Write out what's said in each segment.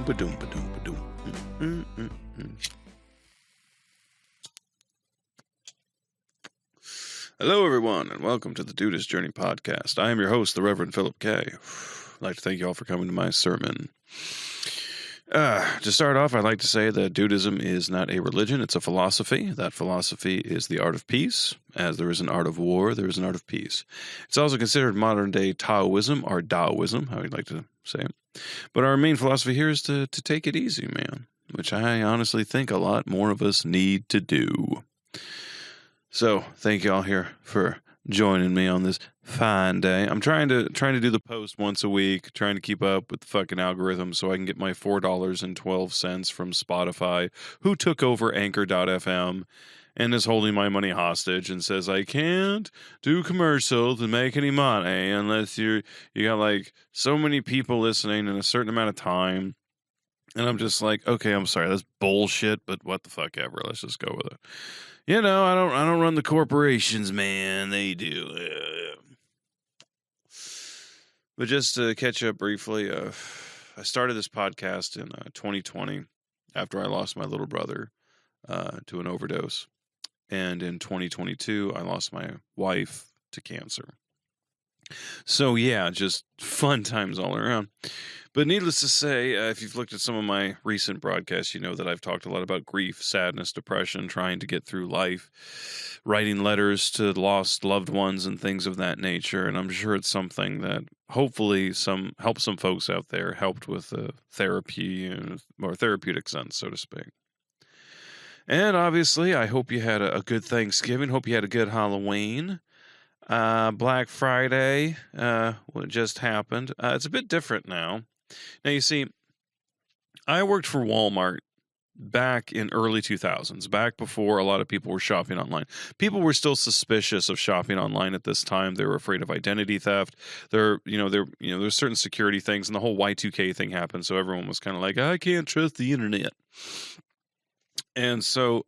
Ba-doom, ba-doom, ba-doom, ba-doom. Hello, everyone, and welcome to the Dude's Journey podcast. I am your host, the Reverend Philip K. I'd like to thank you all for coming to my sermon. To start off, I'd like to say that Dudism is not a religion, it's a philosophy. That philosophy is the art of peace. As there is an art of war, there is an art of peace. It's also considered modern-day Taoism, or Taoism, how you'd like to say it. But our main philosophy here is to take it easy, man, which I honestly think a lot more of us need to do. So, thank you all here for joining me on this fine day. I'm trying to do the post once a week, trying to keep up with the fucking algorithm so I can get my $4.12 from Spotify, who took over Anchor.fm and is holding my money hostage and says I can't do commercials and make any money unless you got like so many people listening in a certain amount of time. And I'm just like, okay, I'm sorry, that's bullshit, but what the fuck ever. Let's just go with it. You know, I don't run the corporations, man. They do. But just to catch up briefly, I started this podcast in 2020 after I lost my little brother to an overdose. And in 2022, I lost my wife to cancer. So, yeah, just fun times all around. But needless to say, if you've looked at some of my recent broadcasts, you know that I've talked a lot about grief, sadness, depression, trying to get through life, writing letters to lost loved ones and things of that nature. And I'm sure it's something that hopefully helps some folks out there, helped with therapy and more therapeutic sense, so to speak. And obviously, I hope you had a good Thanksgiving. Hope you had a good Halloween. Black Friday, what just happened. It's a bit different now. Now, you see, I worked for Walmart back in early 2000s, back before a lot of people were shopping online. People were still suspicious of shopping online at this time. They were afraid of identity theft. There's certain security things, and the whole Y2K thing happened, so everyone was kind of like, I can't trust the internet. And so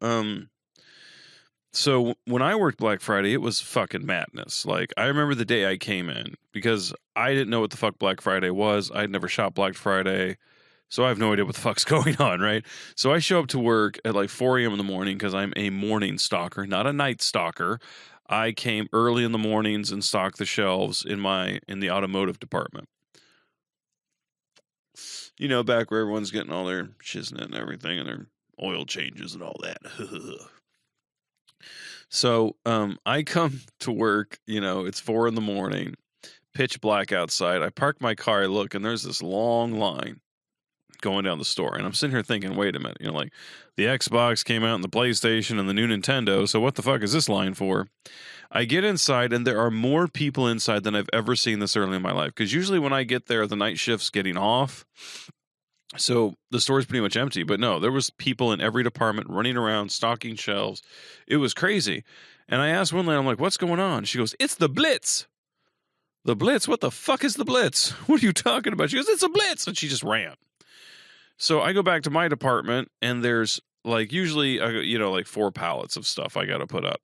when I worked Black Friday, it was fucking madness. Like, I remember the day I came in because I didn't know what the fuck Black Friday was. I'd never shopped Black Friday, so I have no idea what the fuck's going on, right? So I show up to work at like 4 a.m. in the morning because I'm a morning stalker, not a night stalker. I came early in the mornings and stocked the shelves in the automotive department. You know, back where everyone's getting all their shiznit and everything and their oil changes and all that. So I come to work, it's 4 a.m, pitch black outside. I park my car, I look, and there's this long line going down the store. And I'm sitting here thinking, wait a minute, like the Xbox came out and the PlayStation and the new Nintendo. So what the fuck is this line for? I get inside and there are more people inside than I've ever seen this early in my life. Because usually when I get there, the night shift's getting off. So the store's pretty much empty, but no, there was people in every department running around, stocking shelves. It was crazy. And I asked one lady, I'm like, what's going on? She goes, it's the Blitz. The Blitz? What the fuck is the Blitz? What are you talking about? She goes, it's a Blitz. And she just ran. So I go back to my department and there's like usually, like 4 pallets of stuff I got to put up.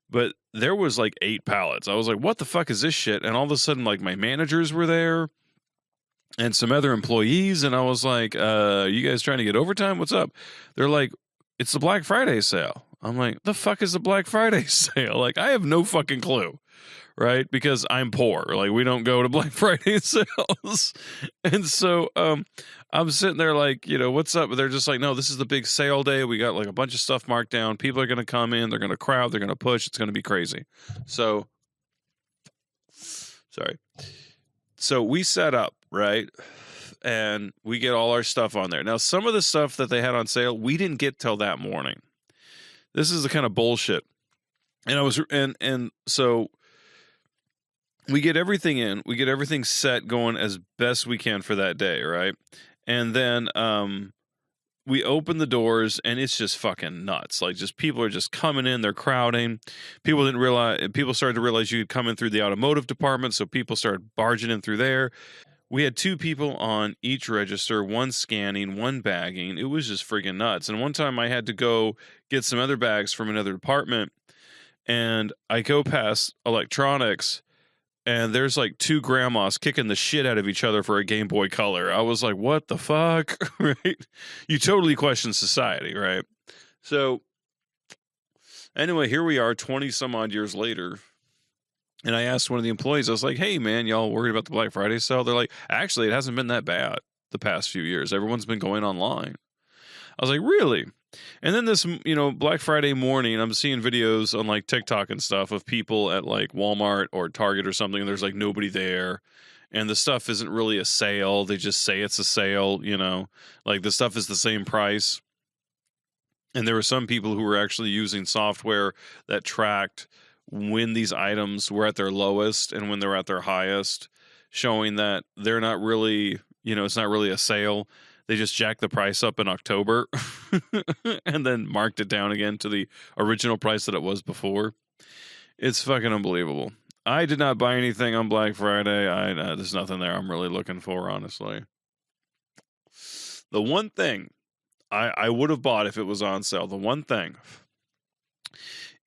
But there was like 8 pallets. I was like, what the fuck is this shit? And all of a sudden, like my managers were there. And some other employees, and I was like, you guys trying to get overtime? What's up? They're like, it's the Black Friday sale. I'm like, the fuck is the Black Friday sale? Like, I have no fucking clue, right? Because I'm poor. Like, we don't go to Black Friday sales. And so I'm sitting there like, what's up? But they're just like, no, this is the big sale day. We got like a bunch of stuff marked down. People are going to come in. They're going to crowd. They're going to push. It's going to be crazy. So we set up, right? And we get all our stuff on there. Now, some of the stuff that they had on sale, we didn't get till that morning. This is the kind of bullshit. And so we get everything in. We get everything set going as best we can for that day, right? And then we open the doors, and it's just fucking nuts. Like, just people are just coming in. They're crowding. People started to realize you could come in through the automotive department, so people started barging in through there. We had 2 people on each register, one scanning, one bagging. It was just freaking nuts. And one time I had to go get some other bags from another department, and I go past electronics, and there's like two grandmas kicking the shit out of each other for a Game Boy Color. I was like, what the fuck? Right? You totally question society, right? So anyway, here we are 20 some odd years later. And I asked one of the employees, I was like, hey man, y'all worried about the Black Friday sale? They're like, actually, it hasn't been that bad the past few years. Everyone's been going online. I was like, really? And then this, Black Friday morning, I'm seeing videos on like TikTok and stuff of people at like Walmart or Target or something, and there's like nobody there. And the stuff isn't really a sale. They just say it's a sale, like the stuff is the same price. And there were some people who were actually using software that tracked when these items were at their lowest and when they're at their highest, showing that they're not really, it's not really a sale. They just jacked the price up in October and then marked it down again to the original price that it was before. It's fucking unbelievable. I did not buy anything on Black Friday. There's nothing there I'm really looking for, honestly. The one thing I would have bought if it was on sale, the one thing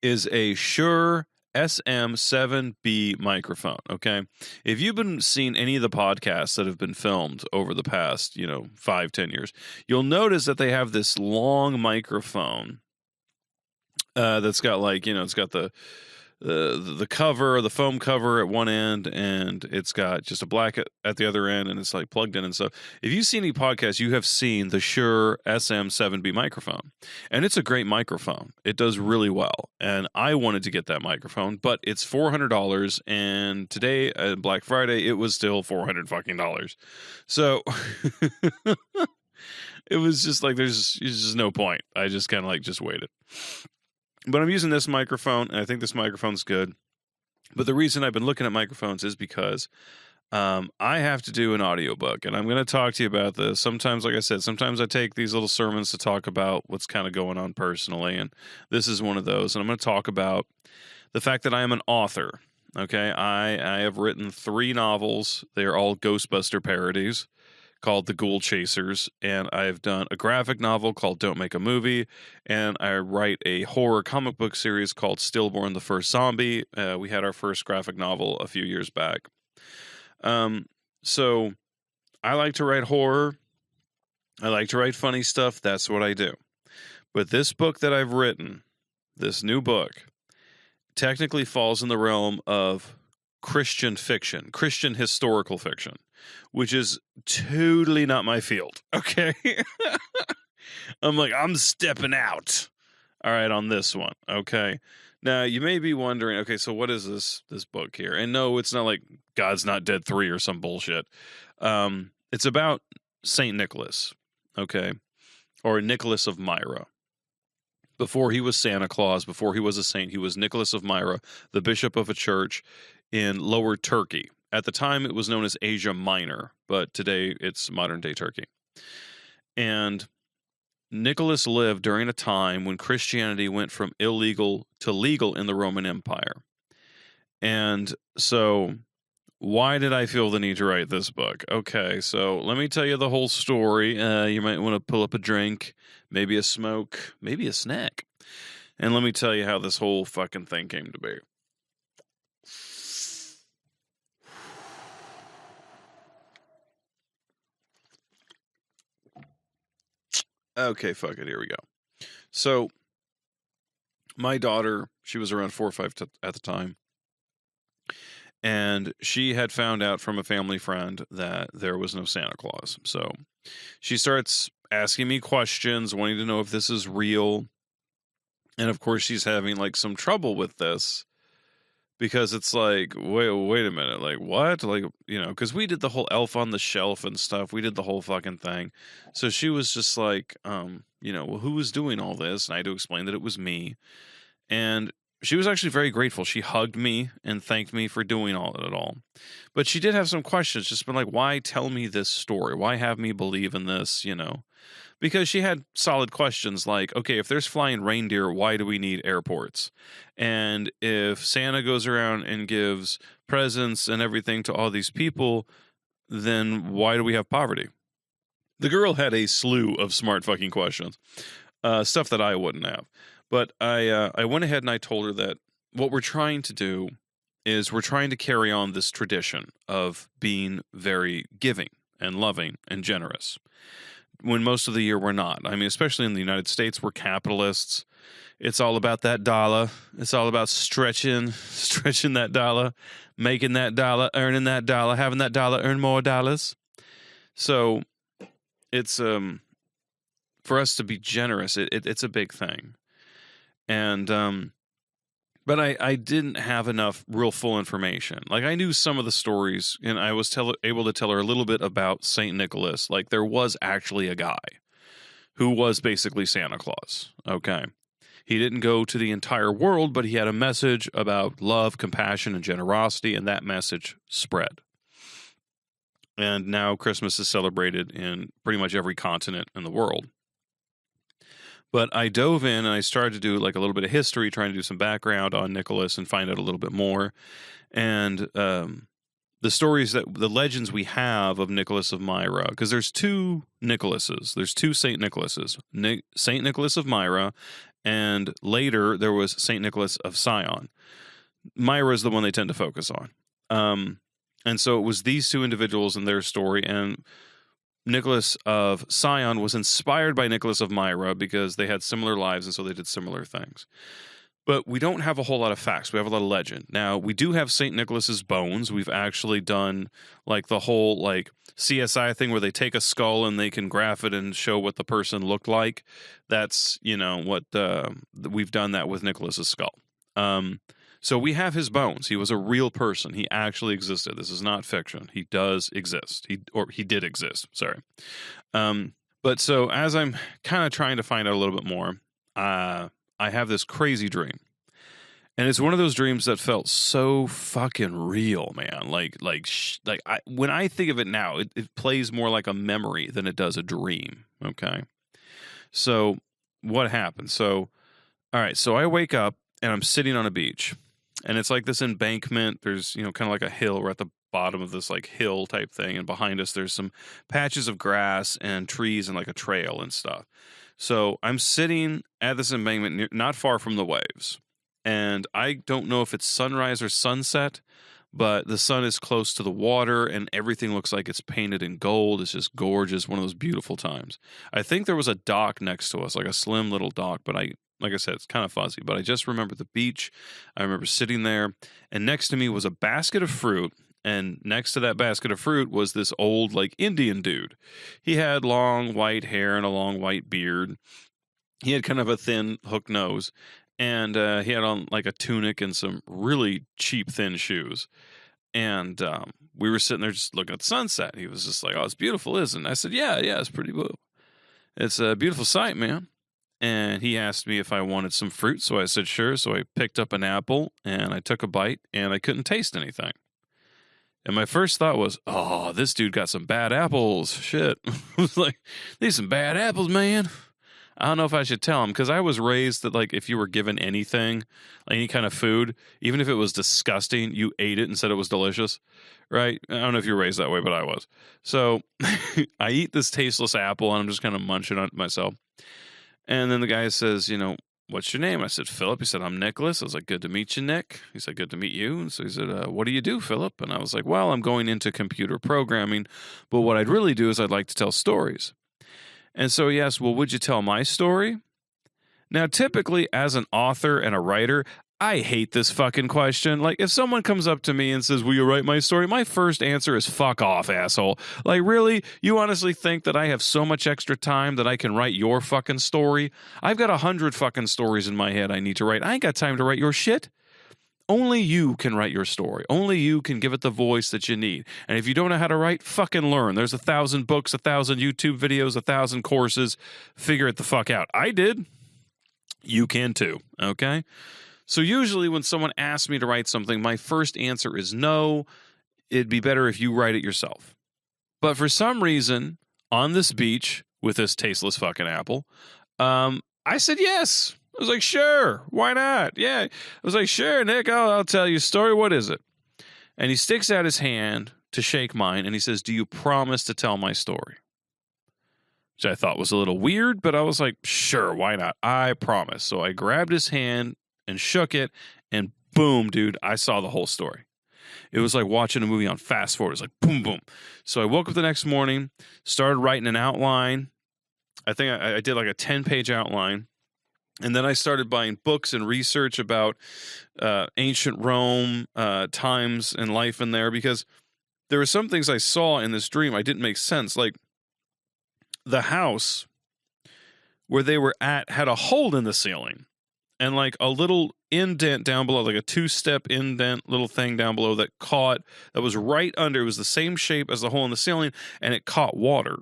is a Shure SM7B microphone, okay? If you've been seeing any of the podcasts that have been filmed over the past, 5-10 years, you'll notice that they have this long microphone that's got like, it's got the cover, the foam cover at one end, and it's got just a black at the other end, and it's like plugged in and stuff. If you've seen any podcasts, you have seen the Shure SM7B microphone, and it's a great microphone. It does really well, and I wanted to get that microphone, but it's $400, and today at Black Friday, it was still $400 So it was just like there's just no point. I just kind of like just waited. But I'm using this microphone, and I think this microphone's good. But the reason I've been looking at microphones is because I have to do an audiobook, and I'm going to talk to you about this. Sometimes, like I said, sometimes I take these little sermons to talk about what's kind of going on personally, and this is one of those. And I'm going to talk about the fact that I am an author, okay? I have written 3 novels. They are all Ghostbuster parodies, called The Ghoul Chasers, and I've done a graphic novel called Don't Make a Movie, and I write a horror comic book series called Stillborn the First Zombie. We had our first graphic novel a few years back. So I like to write horror. I like to write funny stuff. That's what I do. But this book that I've written, this new book, technically falls in the realm of Christian fiction, Christian historical fiction, which is totally not my field. Okay. I'm stepping out. All right. On this one. Okay. Now you may be wondering, okay, so what is this book here? And no, it's not like God's Not Dead 3 or some bullshit. It's about Saint Nicholas. Okay. Or Nicholas of Myra. Before he was Santa Claus, before he was a saint, he was Nicholas of Myra, the bishop of a church in Lower Turkey. At the time, it was known as Asia Minor, but today it's modern-day Turkey. And Nicholas lived during a time when Christianity went from illegal to legal in the Roman Empire. And so, why did I feel the need to write this book? Okay, so let me tell you the whole story. You might want to pull up a drink, maybe a smoke, maybe a snack. And let me tell you how this whole fucking thing came to be. Okay, fuck it. Here we go. So, my daughter, she was around 4 or 5 at the time, and she had found out from a family friend that there was no Santa Claus. So, she starts asking me questions, wanting to know if this is real. And of course, she's having like some trouble with this. Because it's like, wait a minute, like what? Like, because we did the whole Elf on the Shelf and stuff. We did the whole fucking thing. So she was just like, well, who was doing all this? And I had to explain that it was me. And she was actually very grateful. She hugged me and thanked me for doing all it all. But she did have some questions, just been like, why tell me this story? Why have me believe in this, Because she had solid questions like, okay, if there's flying reindeer, why do we need airports? And if Santa goes around and gives presents and everything to all these people, then why do we have poverty? The girl had a slew of smart fucking questions, stuff that I wouldn't have. But I went ahead and I told her that what we're trying to do is we're trying to carry on this tradition of being very giving and loving and generous, when most of the year we're not. I mean, especially in the United States, we're capitalists. It's all about that dollar. It's all about stretching that dollar, making that dollar, earning that dollar, having that dollar earn more dollars. So it's for us to be generous, it's a big thing. And but I didn't have enough real full information. Like, I knew some of the stories, and I was able to tell her a little bit about Saint Nicholas. Like, there was actually a guy who was basically Santa Claus. Okay. He didn't go to the entire world, but he had a message about love, compassion, and generosity, and that message spread. And now Christmas is celebrated in pretty much every continent in the world. But I dove in and I started to do like a little bit of history, trying to do some background on Nicholas and find out a little bit more. And the legends we have of Nicholas of Myra, because there's two Nicholases. There's two St. Nicholases, St. Nicholas of Myra, and later there was St. Nicholas of Sion. Myra is the one they tend to focus on. And so it was these two individuals and their story, and Nicholas of Sion was inspired by Nicholas of Myra because they had similar lives, and so they did similar things. But we don't have a whole lot of facts. We have a lot of legend. Now, we do have St. Nicholas's bones. We've actually done like the whole like CSI thing where they take a skull and they can graph it and show what the person looked like. That's, what we've done that with Nicholas's skull. So we have his bones. He was a real person. He actually existed. This is not fiction. He does exist. He did exist. Sorry. But so as I'm kind of trying to find out a little bit more, I have this crazy dream. And it's one of those dreams that felt so fucking real, man. When I think of it now, it plays more like a memory than it does a dream. Okay. So what happened? So, all right. So I wake up and I'm sitting on a beach. And it's like this embankment. There's, kind of like a hill. We're at the bottom of this like hill type thing. And behind us, there's some patches of grass and trees and like a trail and stuff. So I'm sitting at this embankment not far from the waves. And I don't know if it's sunrise or sunset, but the sun is close to the water and everything looks like it's painted in gold. It's just gorgeous. One of those beautiful times. I think there was a dock next to us, like a slim little dock, but like I said, it's kind of fuzzy, but I just remember the beach. I remember sitting there, and next to me was a basket of fruit, and next to that basket of fruit was this old, like, Indian dude. He had long white hair and a long white beard. He had kind of a thin hook nose, and he had on, like, a tunic and some really cheap, thin shoes. And we were sitting there just looking at the sunset. He was just like, "Oh, it's beautiful, isn't it?" I said, yeah, it's pretty cool. It's a beautiful sight, man. And he asked me if I wanted some fruit, so I said sure. So I picked up an apple, and I took a bite, and I couldn't taste anything. And my first thought was, oh, this dude got some bad apples. Shit. I was like, these some bad apples, man. I don't know if I should tell him, because I was raised that, like, if you were given anything, any kind of food, even if it was disgusting, you ate it and said it was delicious, right? I don't know if you were raised that way, but I was. So I eat this tasteless apple, and I'm just kind of munching on it myself. And then the guy says, "What's your name?" I said, "Philip." He said, "I'm Nicholas." I was like, "Good to meet you, Nick." He said, "Good to meet you." And so he said, "What do you do, Philip?" And I was like, "Well, I'm going into computer programming, but what I'd really do is I'd like to tell stories." And so he asked, "Well, would you tell my story?" Now, typically, as an author and a writer, I hate this fucking question. Like, if someone comes up to me and says, "Will you write my story?" My first answer is, "Fuck off, asshole." Like, really? You honestly think that I have so much extra time that I can write your fucking story? I've got 100 fucking stories in my head I need to write. I ain't got time to write your shit. Only you can write your story. Only you can give it the voice that you need. And if you don't know how to write, fucking learn. There's 1,000 books, 1,000 YouTube videos, 1,000 courses. Figure it the fuck out. I did. You can too, okay? So usually when someone asks me to write something, my first answer is no. It'd be better if you write it yourself. But for some reason, on this beach with this tasteless fucking apple, I said yes. I was like, sure, why not? Yeah. I was like, sure, Nick, I'll tell you a story. What is it? And he sticks out his hand to shake mine, and he says, "Do you promise to tell my story?" Which I thought was a little weird, but I was like, sure, why not? I promise. So I grabbed his hand and shook it, and boom, dude, I saw the whole story. It was like watching a movie on fast forward. It was like boom, boom. So I woke up the next morning, started writing an outline. I think I did like a 10-page outline. And then I started buying books and research about ancient Rome, times and life in there, because there were some things I saw in this dream I didn't make sense. Like the house where they were at had a hole in the ceiling and like a little indent down below, like a 2-step indent little thing down below that was right under. It was the same shape as the hole in the ceiling, and it caught water.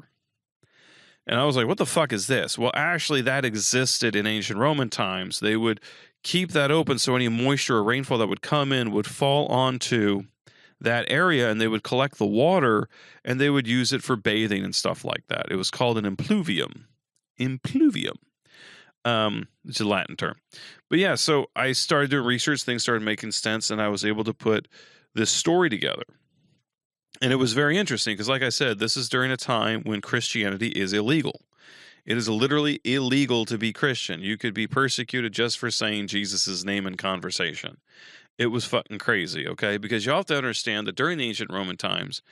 And I was like, what the fuck is this? Well, actually, that existed in ancient Roman times. They would keep that open so any moisture or rainfall that would come in would fall onto that area, and they would collect the water, and they would use it for bathing and stuff like that. It was called an impluvium. Impluvium. It's a Latin term. But yeah, so I started doing research. Things started making sense, and I was able to put this story together. And it was very interesting because, like I said, this is during a time when Christianity is illegal. It is literally illegal to be Christian. You could be persecuted just for saying Jesus' name in conversation. It was fucking crazy, okay? Because you have to understand that during the ancient Roman times,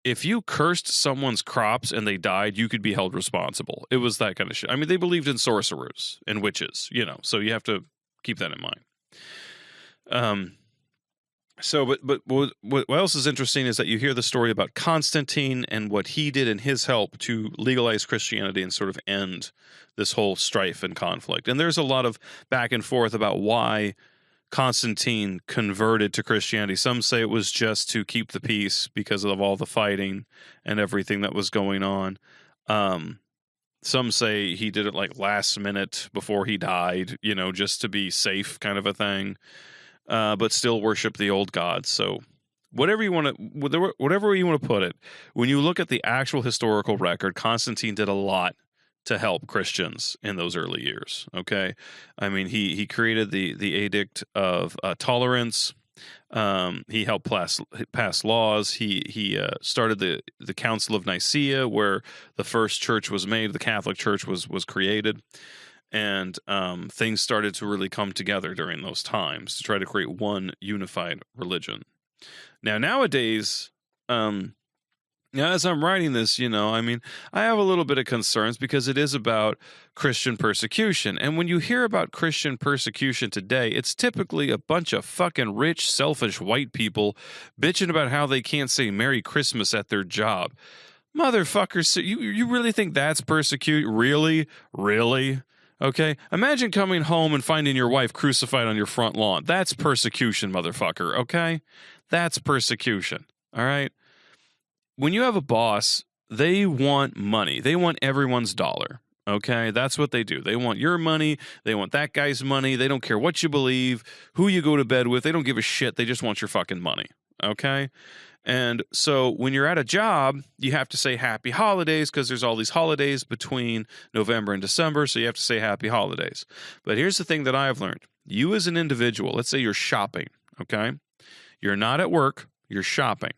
if you cursed someone's crops and they died, you could be held responsible. It was that kind of shit. I mean, they believed in sorcerers and witches, so you have to keep that in mind. But what else is interesting is that you hear the story about Constantine and what he did and his help to legalize Christianity and sort of end this whole strife and conflict. And there's a lot of back and forth about why Constantine converted to Christianity. Some say it was just to keep the peace because of all the fighting and everything that was going on. Some say he did it like last minute before he died, just to be safe, kind of a thing. But still worship the old gods. So whatever you want to put it, when you look at the actual historical record, Constantine did a lot to help Christians in those early years. Okay, I mean he created the Edict of Tolerance. He helped pass laws. He started the Council of Nicaea, where the first church was made. The Catholic Church was created. And things started to really come together during those times to try to create one unified religion. Nowadays, as I'm writing this, I have a little bit of concerns because it is about Christian persecution. And when you hear about Christian persecution today, it's typically a bunch of fucking rich, selfish white people bitching about how they can't say Merry Christmas at their job. Motherfuckers, you really think that's persecute? Really? Really? Okay, imagine coming home and finding your wife crucified on your front lawn. That's persecution, motherfucker, okay? That's persecution, all right? When you have a boss, they want money. They want everyone's dollar, okay? That's what they do. They want your money. They want that guy's money. They don't care what you believe, who you go to bed with. They don't give a shit. They just want your fucking money, okay? And so when you're at a job, you have to say happy holidays because there's all these holidays between November and December. So you have to say happy holidays. But here's the thing that I've learned. You as an individual, let's say you're shopping, okay? You're not at work, you're shopping.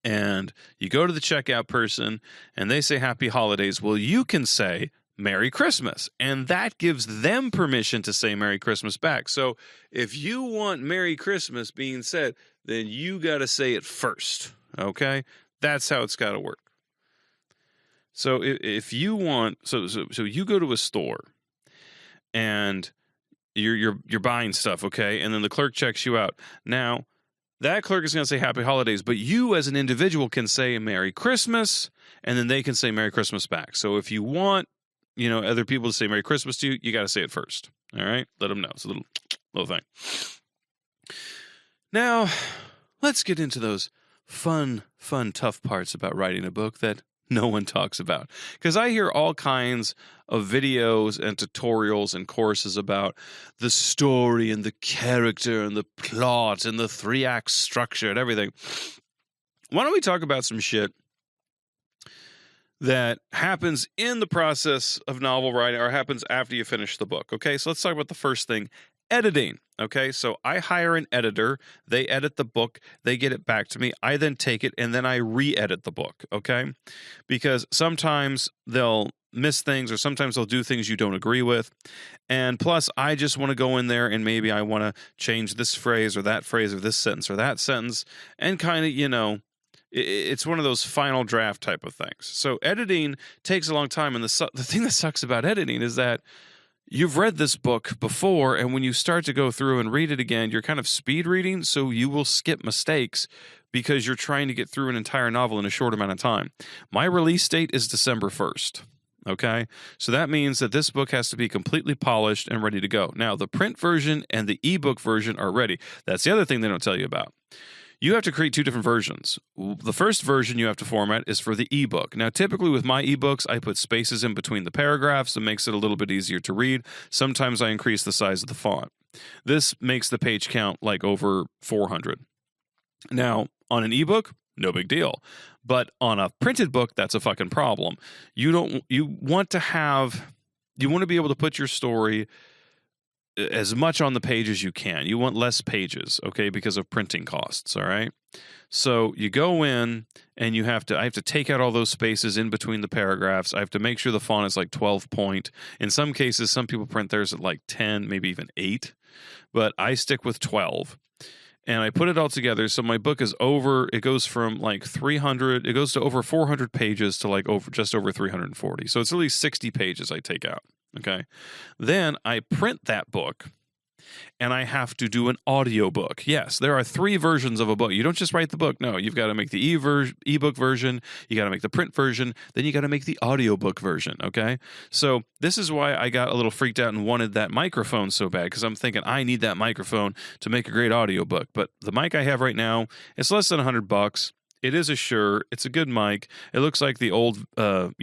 And you go to the checkout person and they say happy holidays. Well, you can say Merry Christmas. And that gives them permission to say Merry Christmas back. So if you want Merry Christmas being said, then you got to say it first, okay? That's how it's got to work. So if you want, so you go to a store and you're buying stuff, okay? And then the clerk checks you out. Now, that clerk is going to say Happy Holidays, but you as an individual can say Merry Christmas, and then they can say Merry Christmas back. So if you want, other people to say Merry Christmas to you, you got to say it first, all right? Let them know. It's a little thing. Now, let's get into those fun, tough parts about writing a book that no one talks about. Because I hear all kinds of videos and tutorials and courses about the story and the character and the plot and the 3-act structure and everything. Why don't we talk about some shit that happens in the process of novel writing or happens after you finish the book, okay? So let's talk about the first thing. Editing, okay? So I hire an editor, they edit the book, they get it back to me, I then take it, and then I re-edit the book, okay? Because sometimes they'll miss things, or sometimes they'll do things you don't agree with. And plus, I just want to go in there and maybe I want to change this phrase or this sentence or that sentence, and kind of, it's one of those final draft type of things. So editing takes a long time. And the thing that sucks about editing is that you've read this book before, and when you start to go through and read it again, you're kind of speed reading, so you will skip mistakes because you're trying to get through an entire novel in a short amount of time. My release date is December 1st. Okay, so that means that this book has to be completely polished and ready to go. Now, the print version and the ebook version are ready. That's the other thing they don't tell you about. You have to create two different versions. The first version you have to format is for the ebook. Now, typically with my ebooks, I put spaces in between the paragraphs. It makes it a little bit easier to read. Sometimes I increase the size of the font. This makes the page count like over 400. Now, on an ebook, no big deal. But on a printed book, that's a fucking problem. You want to be able to put your story as much on the page as you can. You want less pages, okay, because of printing costs, all right? So you go in and I have to take out all those spaces in between the paragraphs. I have to make sure the font is like 12 point. In some cases, some people print theirs at like 10, maybe even 8, but I stick with 12. And I put it all together, so my book it goes from like 300, it goes to over 400 pages to like just over 340. So it's at least 60 pages I take out, okay? Then I print that book, and I have to do an audio book. Yes, there are 3 versions of a book. You don't just write the book. No, you've got to make the ebook version, you got to make the print version, then you got to make the audiobook version, okay? So this is why I got a little freaked out and wanted that microphone so bad, because I'm thinking I need that microphone to make a great audiobook. But the mic I have right now, it's less than $100. It is a Shure. It's a good mic. It looks like the old, Elvis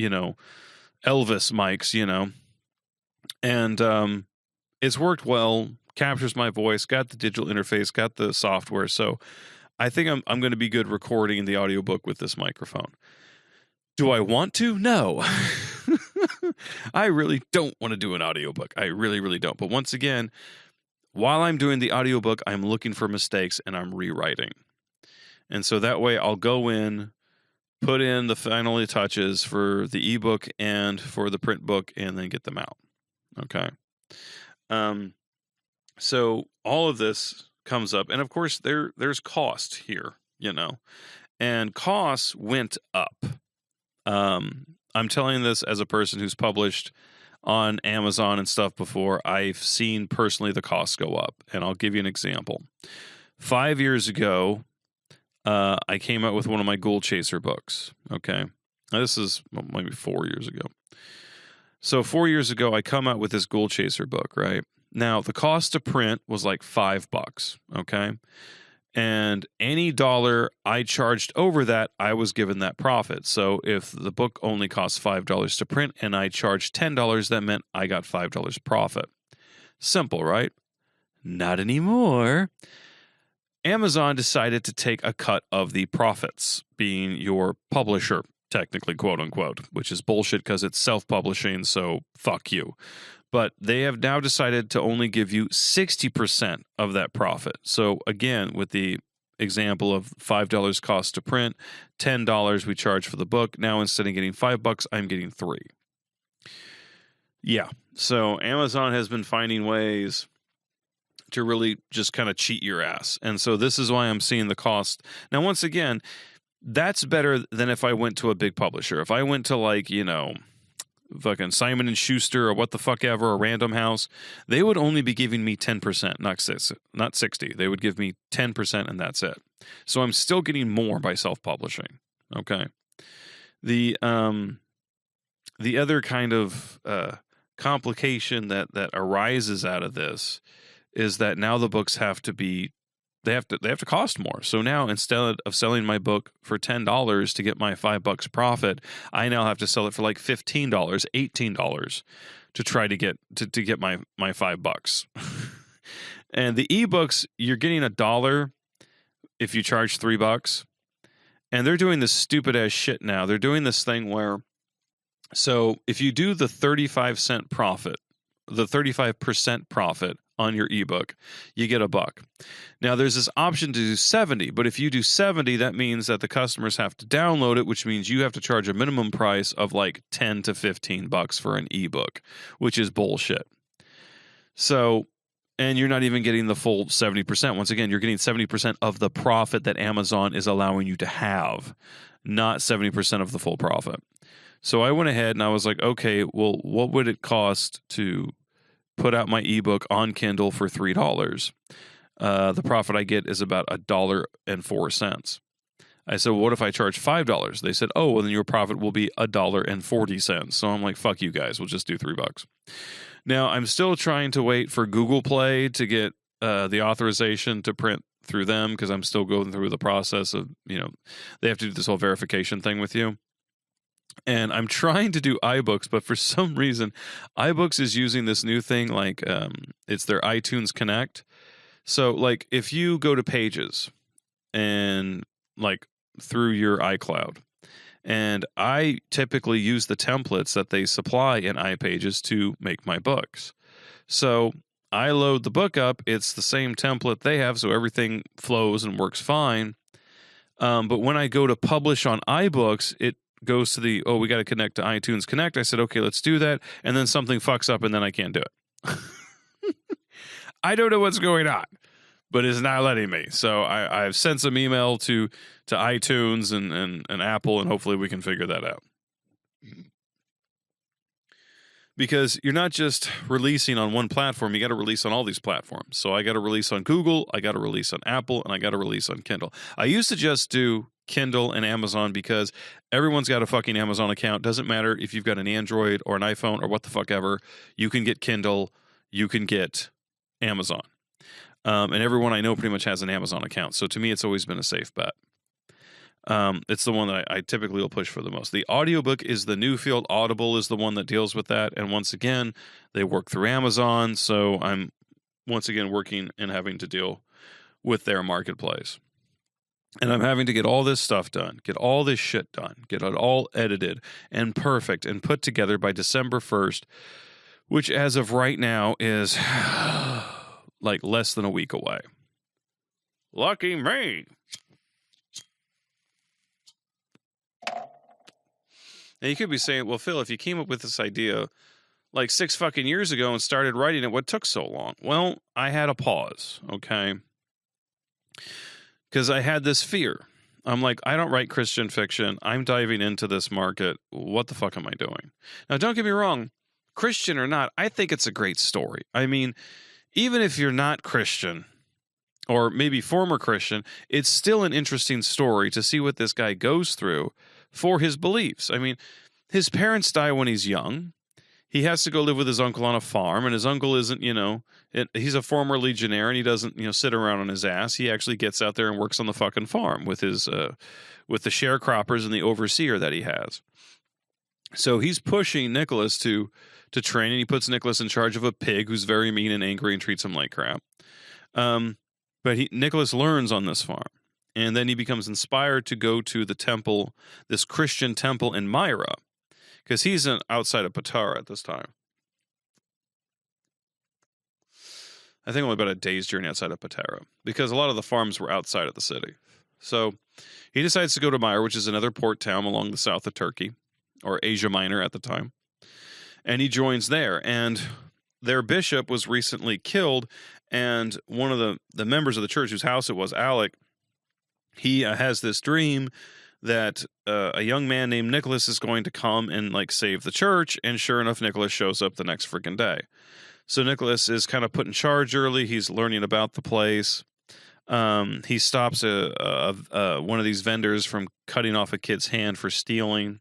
mics, and it's worked well. Captures my voice, got the digital interface, got the software. So I think I'm going to be good recording the audiobook with this microphone. Do I want to? No. I really don't want to do an audiobook. I really, really don't. But once again, while I'm doing the audiobook, I'm looking for mistakes and I'm rewriting. And so that way I'll go in, put in the final touches for the ebook and for the print book, and then get them out. Okay. So all of this comes up, and of course there's cost here, and costs went up. I'm telling this as a person who's published on Amazon and stuff before. I've seen personally the costs go up, and I'll give you an example. 5 years ago, I came out with one of my Ghoul Chaser books. Okay, now, this is maybe 4 years ago. So 4 years ago, I come out with this Ghoul Chaser book, right? Now, the cost to print was like $5, okay? And any dollar I charged over that, I was given that profit. So if the book only cost $5 to print and I charged $10, that meant I got $5 profit. Simple, right? Not anymore. Amazon decided to take a cut of the profits, being your publisher, technically, quote unquote, which is bullshit because it's self-publishing, so fuck you. But they have now decided to only give you 60% of that profit. So again, with the example of $5 cost to print, $10 we charge for the book. Now instead of getting $5, I'm getting $3. Yeah. So Amazon has been finding ways to really just kind of cheat your ass. And so this is why I'm seeing the cost. Now, once again, that's better than if I went to a big publisher. If I went to fucking Simon & Schuster or what the fuck ever, a Random House, they would only be giving me 10%, not 60. They would give me 10% and that's it. So I'm still getting more by self-publishing. Okay. The other kind of complication that arises out of this is that now the books have to cost more. So now instead of selling my book for $10 to get my $5 profit, I now have to sell it for like $15, $18 to try to get my $5. And the ebooks, you're getting $1 if you charge $3. And they're doing this stupid ass shit now. They're doing this thing where, so if you do the 35% profit, the 35% profit on your ebook, you get $1. Now there's this option to do 70, but if you do 70, that means that the customers have to download it, which means you have to charge a minimum price of like $10 to $15 for an ebook, which is bullshit. So, and you're not even getting the full 70%. Once again, you're getting 70% of the profit that Amazon is allowing you to have, not 70% of the full profit. So I went ahead and I was like, okay, well, what would it cost to put out my ebook on Kindle for $3? The profit I get is about $1.04. I said, well, what if I charge $5? They said, oh, well, then your profit will be $1.40. So I'm like, fuck you guys. We'll just do $3. Now, I'm still trying to wait for Google Play to get the authorization to print through them because I'm still going through the process of, they have to do this whole verification thing with you. And I'm trying to do iBooks, but for some reason, iBooks is using this new thing like it's their iTunes Connect. So like if you go to Pages and like through your iCloud, and I typically use the templates that they supply in iPages to make my books. So I load the book up. It's the same template they have, so everything flows and works fine. But when I go to publish on iBooks, it goes to we got to connect to iTunes Connect. I said, okay, let's do that. And then something fucks up and then I can't do it. I don't know what's going on, but it's not letting me. So I've sent some email to iTunes and Apple, and hopefully we can figure that out. Because you're not just releasing on one platform, you got to release on all these platforms. So I got to release on Google, I got to release on Apple, and I got to release on Kindle. I used to just do Kindle and Amazon because everyone's got a fucking Amazon account. Doesn't matter if you've got an Android or an iPhone or what the fuck ever. You can get Kindle, you can get Amazon. And everyone I know pretty much has an Amazon account. So to me, it's always been a safe bet. It's the one that I typically will push for the most. The audiobook is the new field. Audible is the one that deals with that. And once again, they work through Amazon. So I'm once again working and having to deal with their marketplace. And I'm having to get all this stuff done, get all this shit done, get it all edited and perfect and put together by December 1st, which as of right now is like less than a week away. Lucky me. Now you could be saying, well, Phil, if you came up with this idea like 6 fucking years ago and started writing it, what took so long? Well, I had a pause, okay? Because I had this fear. I'm like, I don't write Christian fiction. I'm diving into this market. What the fuck am I doing? Now, don't get me wrong. Christian or not, I think it's a great story. I mean, even if you're not Christian or maybe former Christian, it's still an interesting story to see what this guy goes through for his beliefs. I mean, his parents die when he's young. He has to go live with his uncle on a farm, and his uncle isn't, he's a former legionnaire, and he doesn't, sit around on his ass. He actually gets out there and works on the fucking farm with his, with the sharecroppers and the overseer that he has. So he's pushing Nicholas to train, and he puts Nicholas in charge of a pig who's very mean and angry and treats him like crap. But Nicholas learns on this farm, and then he becomes inspired to go to the temple, this Christian temple in Myra, because he's outside of Patara at this time. I think only about a day's journey outside of Patara, because a lot of the farms were outside of the city. So he decides to go to Myra, which is another port town along the south of Turkey, or Asia Minor at the time. And he joins there, and their bishop was recently killed, and one of the members of the church whose house it was, Alec, he has this dream that a young man named Nicholas is going to come and save the church, and sure enough, Nicholas shows up the next freaking day. So Nicholas is kind of put in charge early. He's learning about the place. He stops one of these vendors from cutting off a kid's hand for stealing.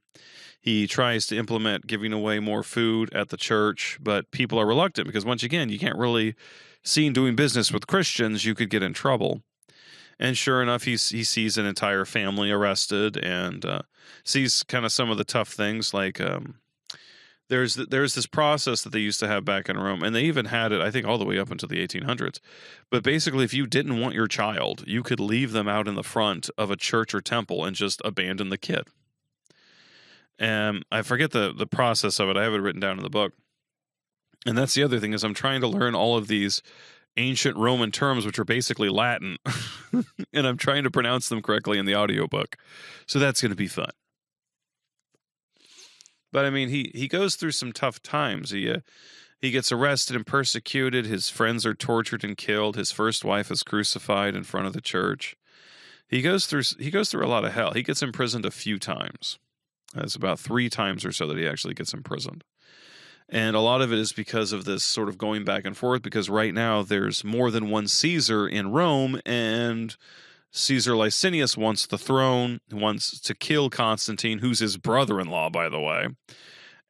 He tries to implement giving away more food at the church, but people are reluctant because, once again, you can't really seen doing business with Christians, you could get in trouble. And sure enough, he sees an entire family arrested, and sees kind of some of the tough things. There's this process that they used to have back in Rome, and they even had it, I think, all the way up until the 1800s. But basically, if you didn't want your child, you could leave them out in the front of a church or temple and just abandon the kid. And I forget the process of it. I have it written down in the book. And that's the other thing, is I'm trying to learn all of these ancient Roman terms, which are basically Latin, and I'm trying to pronounce them correctly in the audiobook. So that's going to be fun. But I mean, he goes through some tough times. He gets arrested and persecuted. His friends are tortured and killed. His first wife is crucified in front of the church. He goes through a lot of hell. He gets imprisoned a few times. It's about 3 times or so that he actually gets imprisoned. And a lot of it is because of this sort of going back and forth, because right now there's more than one Caesar in Rome, and Caesar Licinius wants the throne, wants to kill Constantine, who's his brother-in-law, by the way,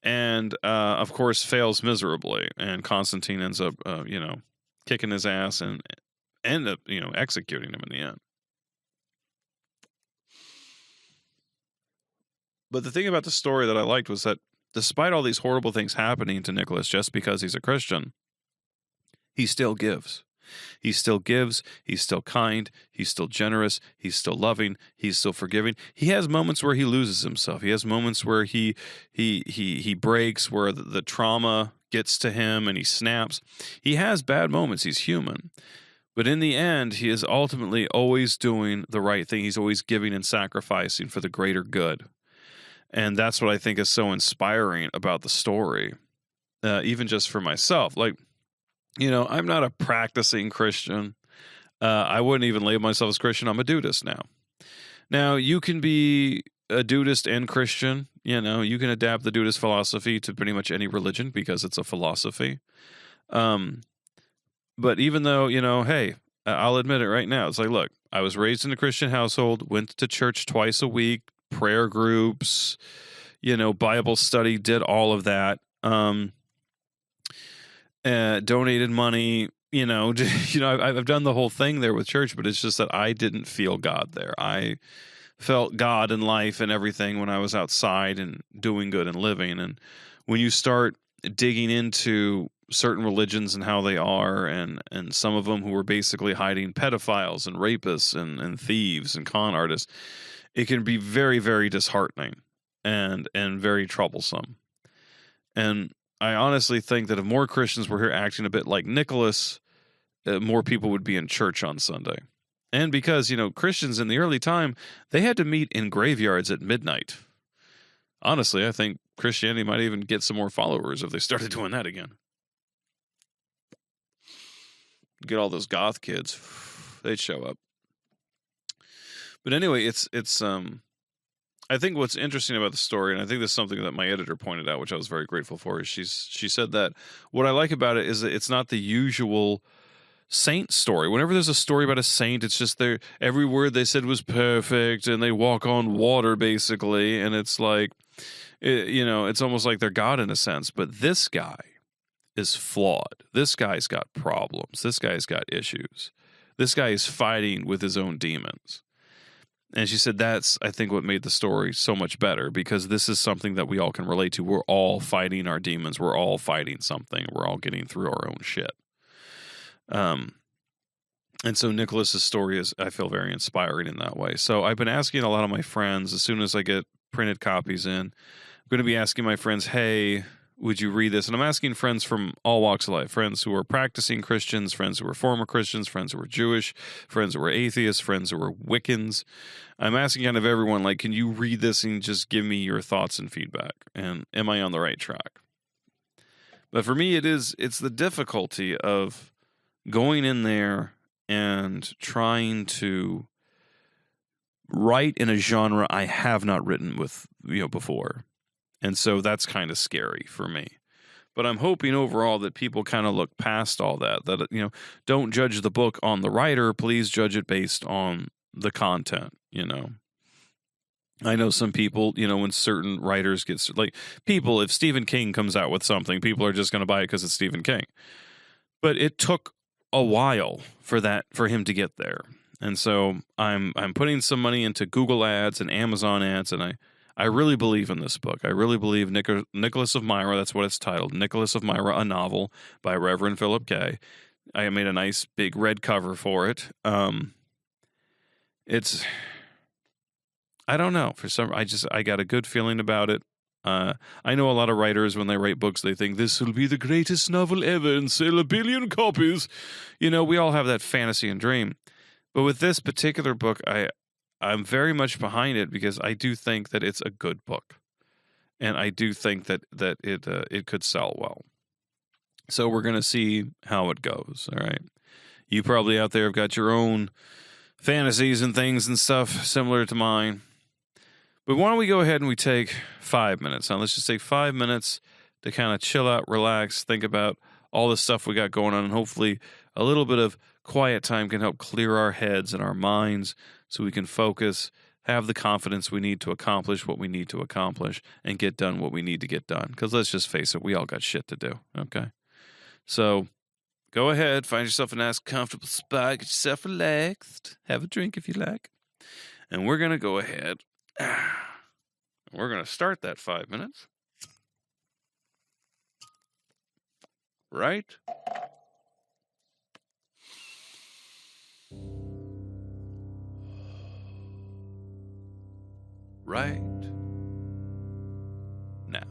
and of course fails miserably, and Constantine ends up, kicking his ass and end up, executing him in the end. But the thing about the story that I liked was that despite all these horrible things happening to Nicholas just because he's a Christian, he still gives. He still gives. He's still kind. He's still generous. He's still loving. He's still forgiving. He has moments where he loses himself. He has moments where he breaks, where the trauma gets to him and he snaps. He has bad moments. He's human. But in the end, he is ultimately always doing the right thing. He's always giving and sacrificing for the greater good. And that's what I think is so inspiring about the story, even just for myself. Like, I'm not a practicing Christian. I wouldn't even label myself as Christian. I'm a Dudist now. Now, you can be a Dudist and Christian. You can adapt the Dudist philosophy to pretty much any religion because it's a philosophy. But even though, hey, I'll admit it right now. It's like, look, I was raised in a Christian household, went to church twice a week, prayer groups, Bible study, did all of that. Donated money, I've done the whole thing there with church, but it's just that I didn't feel God there. I felt God in life and everything when I was outside and doing good and living. And when you start digging into certain religions and how they are, and some of them who are basically hiding pedophiles and rapists and thieves and con artists, it can be very, very disheartening and very troublesome. And I honestly think that if more Christians were here acting a bit like Nicholas, more people would be in church on Sunday. And because, Christians in the early time, they had to meet in graveyards at midnight. Honestly, I think Christianity might even get some more followers if they started doing that again. Get all those goth kids, they'd show up. But anyway, it's I think what's interesting about the story, and I think this is something that my editor pointed out, which I was very grateful for, is she said that what I like about it is that it's not the usual saint story. Whenever there's a story about a saint, it's just every word they said was perfect, and they walk on water basically, and it's like, it's almost like they're God in a sense. But this guy is flawed. This guy's got problems. This guy's got issues. This guy is fighting with his own demons. And she said that's, I think, what made the story so much better, because this is something that we all can relate to. We're all fighting our demons. We're all fighting something. We're all getting through our own shit. And so Nicholas's story is, I feel, very inspiring in that way. So I've been asking a lot of my friends, as soon as I get printed copies in, I'm going to be asking my friends, hey, would you read this? And I'm asking friends from all walks of life, friends who are practicing Christians, friends who are former Christians, friends who are Jewish, friends who are atheists, friends who are Wiccans. I'm asking kind of everyone, like, can you read this and just give me your thoughts and feedback? And am I on the right track? But for me, it's the difficulty of going in there and trying to write in a genre I have not written with, before. And so that's kind of scary for me. But I'm hoping overall that people kind of look past all that, don't judge the book on the writer. Please judge it based on the content, I know some people, when certain writers get, like, people, if Stephen King comes out with something, people are just going to buy it because it's Stephen King. But it took a while for him to get there. And so I'm putting some money into Google ads and Amazon ads, and I really believe in this book. I really believe Nicholas of Myra, that's what it's titled, Nicholas of Myra, a novel by Reverend Philip K. I made a nice big red cover for it. I don't know, I got a good feeling about it. I know a lot of writers, when they write books, they think this will be the greatest novel ever and sell 1 billion copies. You know, we all have that fantasy and dream. But with this particular book, I'm very much behind it because I do think that it's a good book. And I do think that it could sell well. So we're going to see how it goes, all right? You probably out there have got your own fantasies and things and stuff similar to mine. But why don't we go ahead and we take 5 minutes? Now, let's just take 5 minutes to kind of chill out, relax, think about all the stuff we got going on, and hopefully a little bit of quiet time can help clear our heads and our minds so we can focus, have the confidence we need to accomplish what we need to accomplish, and get done what we need to get done. Because let's just face it, we all got shit to do, okay? So go ahead, find yourself a nice, comfortable spot, get yourself relaxed, have a drink if you like, and we're going to go ahead. We're going to start that 5 minutes. Right? Right now.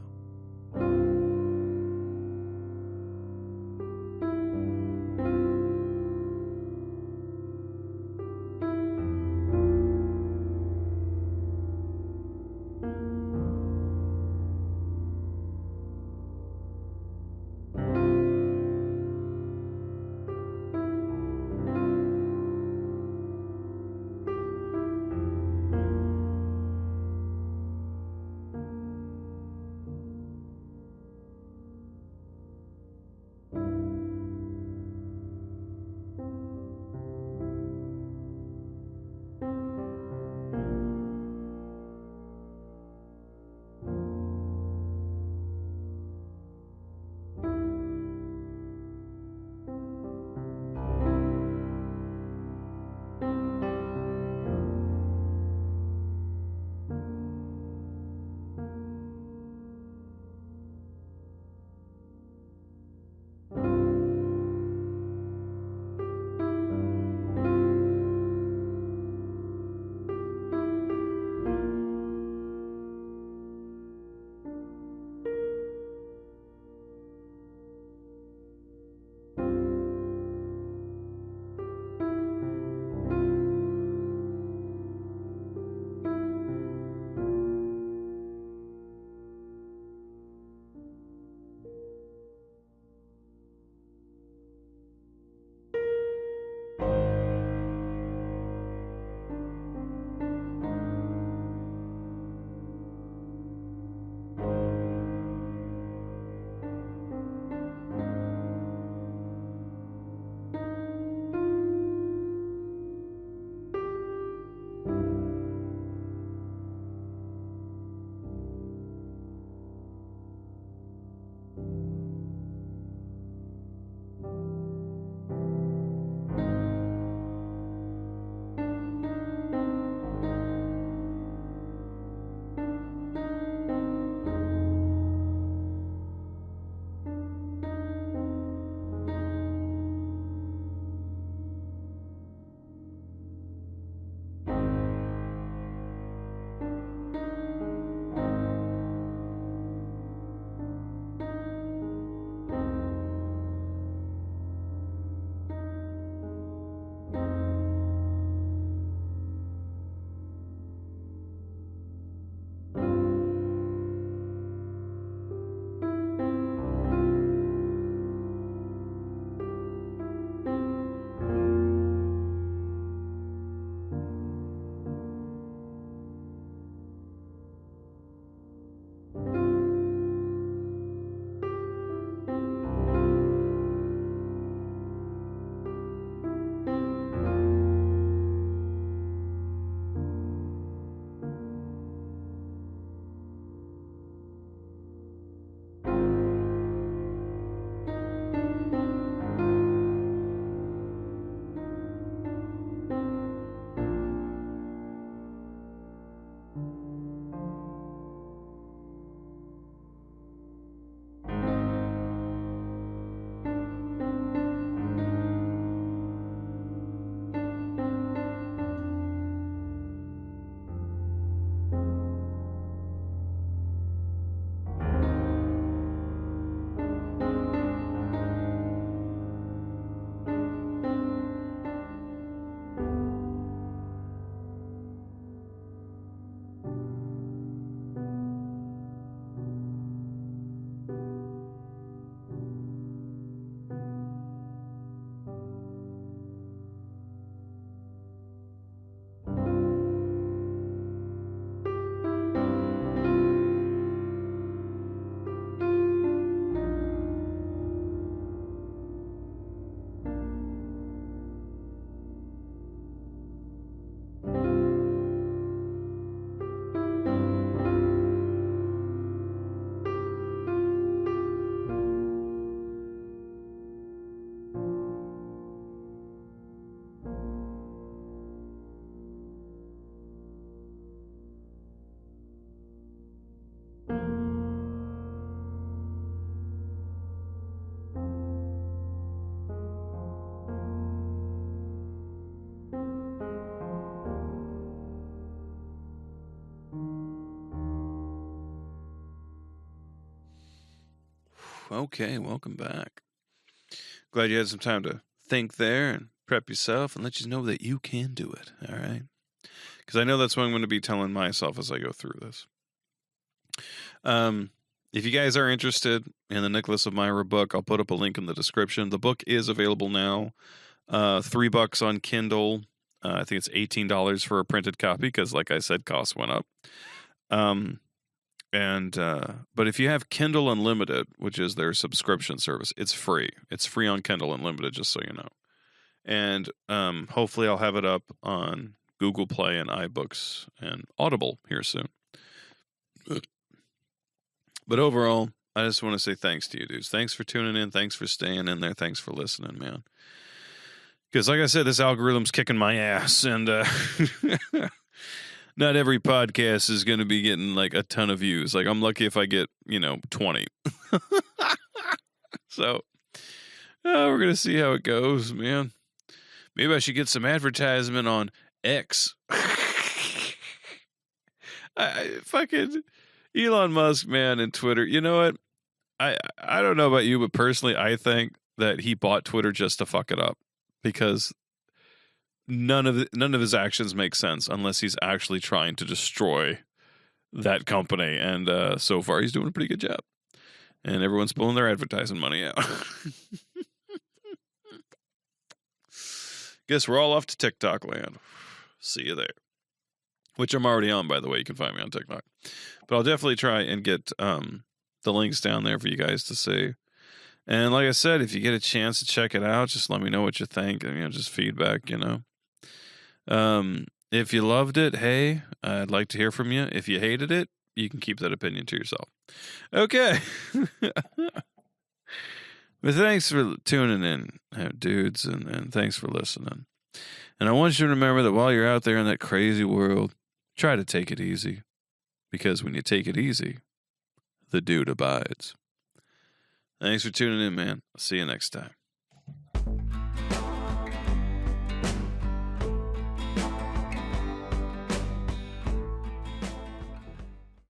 Okay, welcome back. Glad you had some time to think there and prep yourself and let you know that you can do it, all right? Because I know that's what I'm going to be telling myself as I go through this. If you guys are interested in the Nicholas of Myra book, I'll put up a link in the description. The book is available now. $3 on Kindle. I think it's $18 for a printed copy because, like I said, costs went up. But if you have Kindle Unlimited, which is their subscription service, it's free. It's free on Kindle Unlimited, just so you know. And hopefully I'll have it up on Google Play and iBooks and Audible here soon. But overall, I just want to say thanks to you dudes. Thanks for tuning in. Thanks for staying in there. Thanks for listening, man. Because like I said, this algorithm's kicking my ass. And not every podcast is going to be getting like a ton of views. Like I'm lucky if I get, 20. So we're going to see how it goes, man. Maybe I should get some advertisement on X. Fucking Elon Musk, man, and Twitter. You know what? I don't know about you, but personally, I think that he bought Twitter just to fuck it up because none of his actions make sense unless he's actually trying to destroy that company. And so far, he's doing a pretty good job. And everyone's pulling their advertising money out. Guess we're all off to TikTok land. See you there. Which I'm already on, by the way. You can find me on TikTok. But I'll definitely try and get the links down there for you guys to see. And like I said, if you get a chance to check it out, just let me know what you think. And, just feedback, If you loved it, hey, I'd like to hear from you. If you hated it, you can keep that opinion to yourself. Okay. But thanks for tuning in, dudes, and thanks for listening. And I want you to remember that while you're out there in that crazy world, try to take it easy. Because when you take it easy, the dude abides. Thanks for tuning in, man. I'll see you next time.